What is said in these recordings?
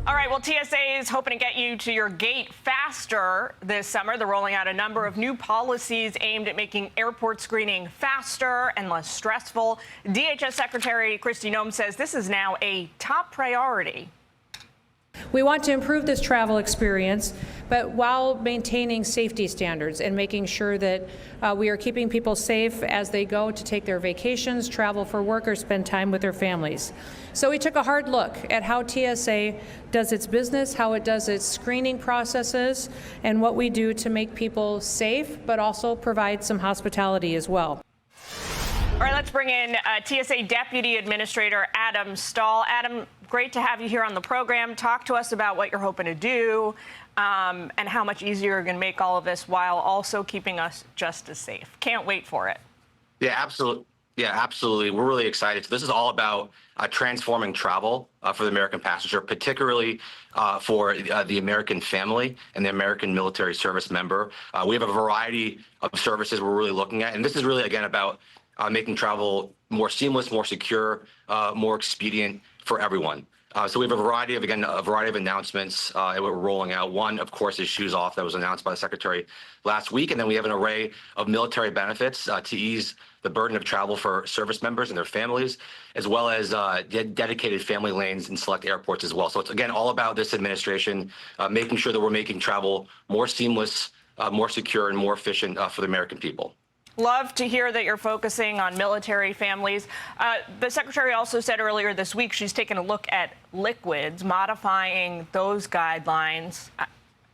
All right, well, TSA is hoping to get you to your gate faster this summer. They're rolling out a number of new policies aimed at making airport screening faster and less stressful. DHS Secretary Kristi Noem says this is now a top priority. We want to improve this travel experience, but while maintaining safety standards and making sure that we are keeping people safe as they go to take their vacations, travel for work, or spend time with their families. So we took a hard look at how TSA does its business, how it does its screening processes, and what we do to make people safe, but also provide some hospitality as well. All right, let's bring in TSA Deputy Administrator Adam Stahl. Adam, great to have you here on the program. Talk to us about what you're hoping to do and how much easier you're going to make all of this while also keeping us just as safe. Can't wait for it. Yeah, absolutely. We're really excited. So this is all about transforming travel for the American passenger, particularly for the American family and the American military service member. We have a variety of services we're really looking at, and this is really, again, about making travel more seamless, more secure, more expedient for everyone. So we have a variety of announcements that we're rolling out. One, of course, is Shoes Off that was announced by the Secretary last week. And then we have an array of military benefits to ease the burden of travel for service members and their families, as well as dedicated family lanes in select airports as well. So it's, again, all about this administration making sure that we're making travel more seamless, more secure, and more efficient for the American people. Love to hear that you're focusing on military families. The Secretary also said earlier this week she's taken a look at liquids, modifying those guidelines.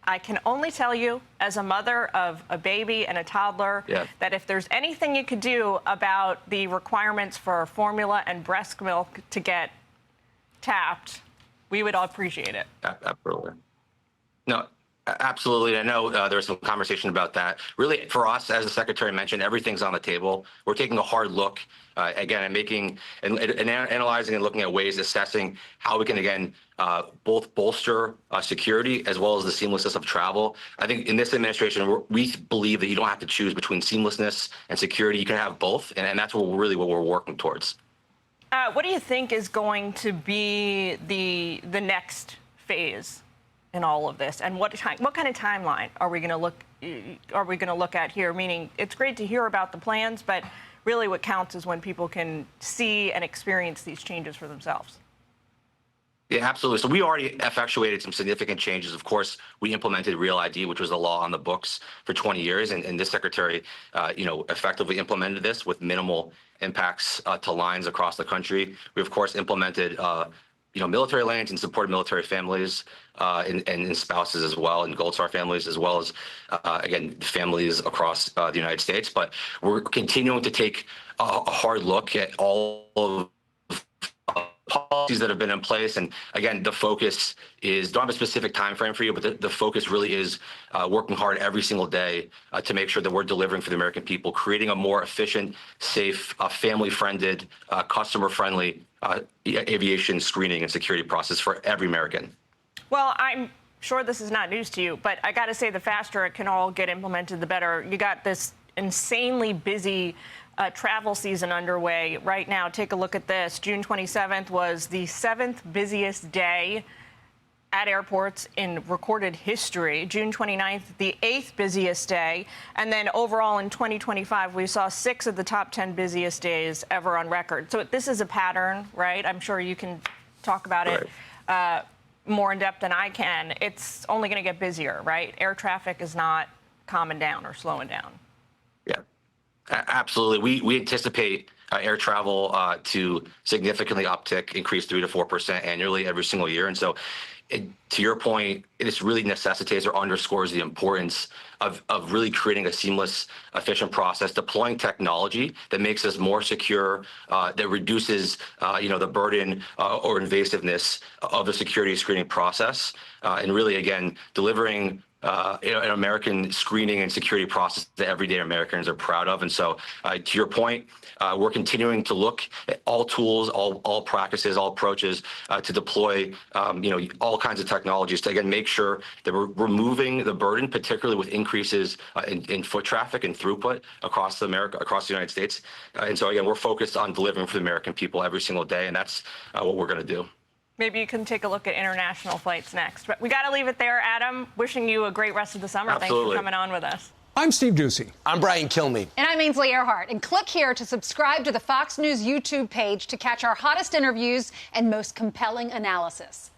I can only tell you, as a mother of a baby and a toddler, that if there's anything you could do about the requirements for formula and breast milk to get tapped, we would all appreciate it. Absolutely. No. Absolutely. I know there was some conversation about that. Really, for us, as the Secretary mentioned, everything's on the table. We're taking a hard look, again, and analyzing and looking at ways, assessing how we can, again, both bolster security as well as the seamlessness of travel. I think in this administration, we believe that you don't have to choose between seamlessness and security. You can have both, and that's what we're working towards. What do you think is going to be the next phase in all of this, and what kind of timeline are we going to look at here? Meaning, it's great to hear about the plans, but really what counts is when people can see and experience these changes for themselves. Yeah, absolutely. So we already effectuated some significant changes. Of course, we implemented Real ID, which was a law on the books for 20 years, and this Secretary, effectively implemented this with minimal impacts to lines across the country. We, of course, implemented military lanes and supported military families and spouses as well, and Gold Star families, as well as, again, families across the United States. But we're continuing to take a hard look at all of policies that have been in place. And again, the focus is, don't have a specific time frame for you, but the focus really is working hard every single day to make sure that we're delivering for the American people, creating a more efficient, safe, family-friendly, customer-friendly aviation screening and security process for every American. Well, I'm sure this is not news to you, but I got to say, the faster it can all get implemented, the better. You got this insanely busy travel season underway right now. Take a look at this. June 27th was the 7th busiest day at airports in recorded history. June 29th, the 8th busiest day. And then overall in 2025, we saw 6 of the top 10 busiest days ever on record. So this is a pattern, right? I'm sure you can talk about it more in depth than I can. It's only going to get busier, right? Air traffic is not calming down or slowing down. Yeah, absolutely. We anticipate air travel to significantly increase 3 to 4% annually every single year. And so, to your point, this really necessitates or underscores the importance of really creating a seamless, efficient process, deploying technology that makes us more secure, that reduces, the burden or invasiveness of the security screening process, and really, again, delivering an American screening and security process that everyday Americans are proud of. And so, to your point, we're continuing to look at all tools, all practices, all approaches to deploy, all kinds of technologies to, again, make sure that we're removing the burden, particularly with increases in foot traffic and throughput across the United States. And so, again, we're focused on delivering for the American people every single day, and that's what we're going to do. Maybe you can take a look at international flights next. But we got to leave it there, Adam. Wishing you a great rest of the summer. Absolutely. Thanks for coming on with us. I'm Steve Doocy. I'm Brian Kilmeade. And I'm Ainsley Earhart. And click here to subscribe to the Fox News YouTube page to catch our hottest interviews and most compelling analysis.